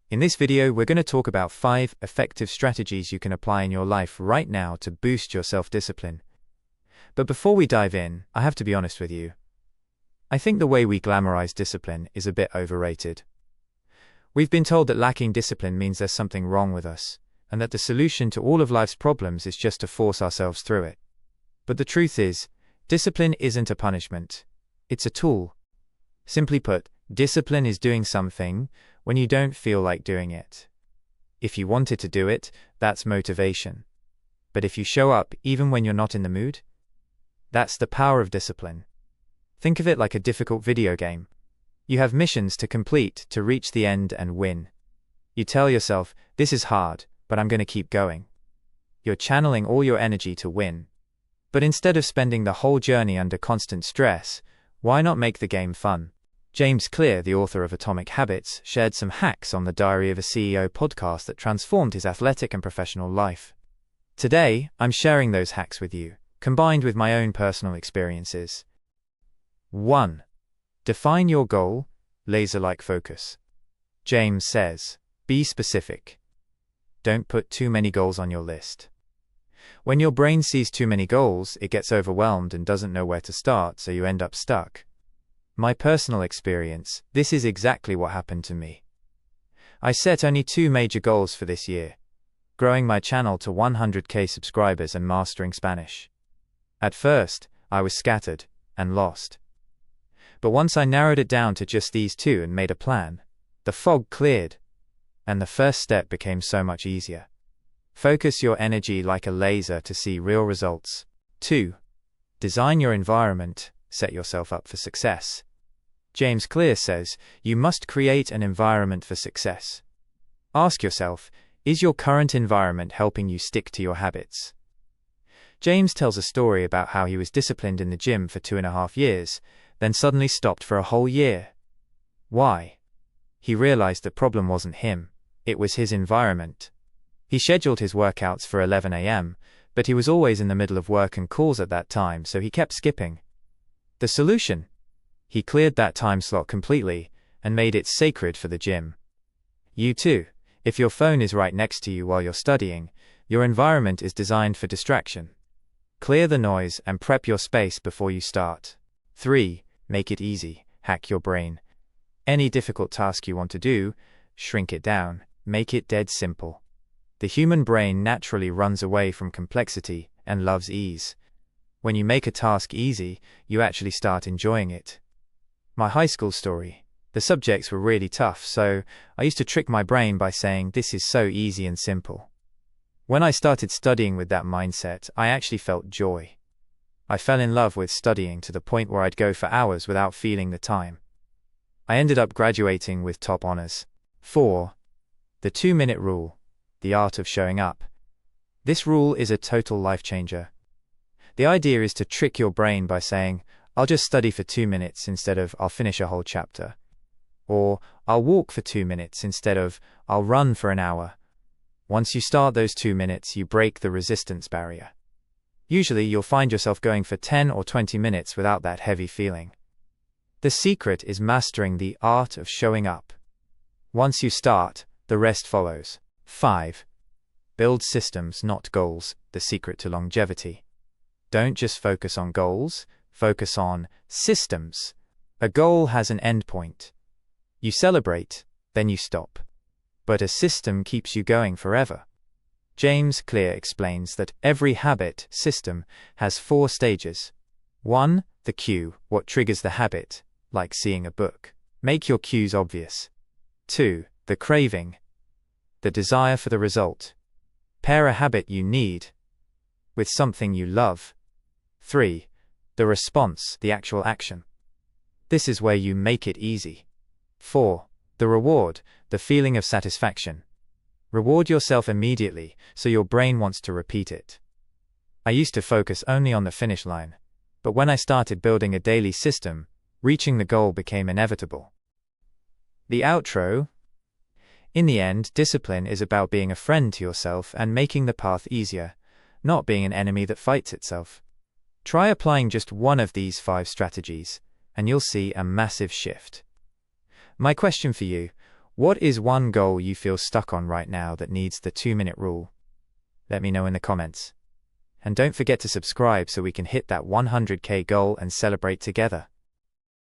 In this video, we're going to talk about 5 effective strategies you can apply in your life right now to boost your self-discipline. But before we dive in, I have to be honest with you. I think the way we glamorize discipline is a bit overrated. We've been told that lacking discipline means there's something wrong with us, and that the solution to all of life's problems is just to force ourselves through it. But the truth is, discipline isn't a punishment. It's a tool. Simply put, discipline is doing something when you don't feel like doing it. If you wanted to do it, that's motivation. But if you show up even when you're not in the mood, that's the power of discipline. Think of it like a difficult video game. You have missions to complete to reach the end and win. You tell yourself, this is hard, but I'm going to keep going. You're channeling all your energy to win. But instead of spending the whole journey under constant stress, why not make the game fun? James Clear, the author of Atomic Habits, shared some hacks on the Diary of a CEO podcast that transformed his athletic and professional life. Today, I'm sharing those hacks with you, combined with my own personal experiences. 1. Define your goal, laser-like focus. James says, be specific. Don't put too many goals on your list. When your brain sees too many goals, it gets overwhelmed and doesn't know where to start, so you end up stuck. My personal experience, this is exactly what happened to me. I set only 2 major goals for this year: growing my channel to 100k subscribers and mastering Spanish. At first, I was scattered and lost. But once I narrowed it down to just these 2 and made a plan, the fog cleared, and the first step became so much easier. Focus your energy like a laser to see real results. 2. Design your environment, set yourself up for success. James Clear says, you must create an environment for success. Ask yourself, is your current environment helping you stick to your habits? James tells a story about how he was disciplined in the gym for 2.5 years, then suddenly stopped for a whole year. Why? He realized the problem wasn't him, it was his environment. He scheduled his workouts for 11 a.m., but he was always in the middle of work and calls at that time, so he kept skipping. The solution? He cleared that time slot completely and made it sacred for the gym. You too, if your phone is right next to you while you're studying, your environment is designed for distraction. Clear the noise and prep your space before you start. 3. Make it easy. Hack your brain. Any difficult task you want to do, shrink it down, make it dead simple. The human brain naturally runs away from complexity and loves ease. When you make a task easy, you actually start enjoying it. My high school story. The subjects were really tough, so I used to trick my brain by saying, this is so easy and simple. When I started studying with that mindset, I actually felt joy. I fell in love with studying to the point where I'd go for hours without feeling the time. I ended up graduating with top honors. 4. The 2-minute rule. The art of showing up. This rule is a total life changer. The idea is to trick your brain by saying, I'll just study for 2 minutes instead of I'll finish a whole chapter. Or I'll walk for 2 minutes instead of I'll run for an hour. Once you start those 2 minutes, you break the resistance barrier. Usually you'll find yourself going for 10 or 20 minutes without that heavy feeling. The secret is mastering the art of showing up. Once you start, the rest follows. 5. Build systems, not goals. The secret to longevity. Don't just focus on goals, focus on systems. A goal has an endpoint. You celebrate, then you stop. But a system keeps you going forever. James Clear explains that every habit system has 4 stages. 1. The cue, what triggers the habit, like seeing a book. Make your cues obvious. 2. The craving, the desire for the result. Pair a habit you need with something you love. 3. The response, the actual action. This is where you make it easy. 4. The reward, the feeling of satisfaction. Reward yourself immediately, so your brain wants to repeat it. I used to focus only on the finish line, but when I started building a daily system, reaching the goal became inevitable. The outro. In the end, discipline is about being a friend to yourself and making the path easier, not being an enemy that fights itself. Try applying just one of these 5 strategies, and you'll see a massive shift. My question for you, What is one goal you feel stuck on right now that needs the 2-minute rule? Let me know in the comments. And don't forget to subscribe so we can hit that 100K goal and celebrate together.